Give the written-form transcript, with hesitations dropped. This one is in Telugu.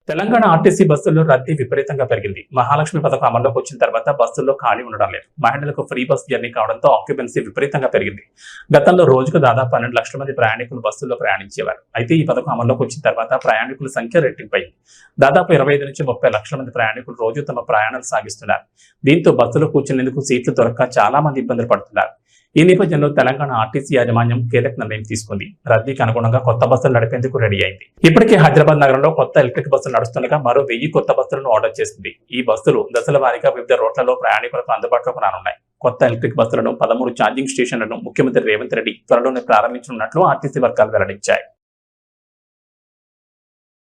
తెలంగాణ ఆర్టీసీ బస్సుల్లో రద్దీ విపరీతంగా పెరిగింది. మహాలక్ష్మి పథకం అమల్లోకి వచ్చిన తర్వాత బస్సుల్లో ఖాళీ ఉండడం లేదు. మహిళలకు ఫ్రీ బస్ జర్నీ కావడంతో ఆక్యుపెన్సీ విపరీతంగా పెరిగింది. గతంలో రోజుకు దాదాపు 12 లక్షల మంది ప్రయాణికులు బస్సుల్లో ప్రయాణించేవారు. అయితే ఈ పథకం అమల్లోకి వచ్చిన తర్వాత ప్రయాణికుల సంఖ్య రెట్టింపైంది. దాదాపు 25 నుంచి 30 లక్షల మంది ప్రయాణికులు రోజు తమ ప్రయాణాలు సాగిస్తున్నారు. దీంతో బస్సులో కూర్చునేందుకు సీట్లు దొరక్క చాలా మంది ఇబ్బందులు పడుతున్నారు. ఈ నేపథ్యంలో తెలంగాణ ఆర్టీసీ యాజమాన్యం కీలక నిర్ణయం తీసుకుంది. రద్దీకి అనుగుణంగా కొత్త బస్సులు నడిపేందుకు రెడీ అయింది. ఇప్పటికే హైదరాబాద్ నగరంలో కొత్త ఎలక్ట్రిక్ బస్సులు నడుస్తుండగా మరో 1000 కొత్త బస్సులను ఆర్డర్ చేసింది. ఈ బస్సులు దశల వారీగా వివిధ రోడ్లలో ప్రయాణికులకు అందుబాటులోకి రానున్నాయి. కొత్త ఎలక్ట్రిక్ బస్సులను 13 ఛార్జింగ్ స్టేషన్లను ముఖ్యమంత్రి రేవంత్ రెడ్డి త్వరలోనే ప్రారంభించనున్నట్లు ఆర్టీసీ వర్గాలు వెల్లడించాయి.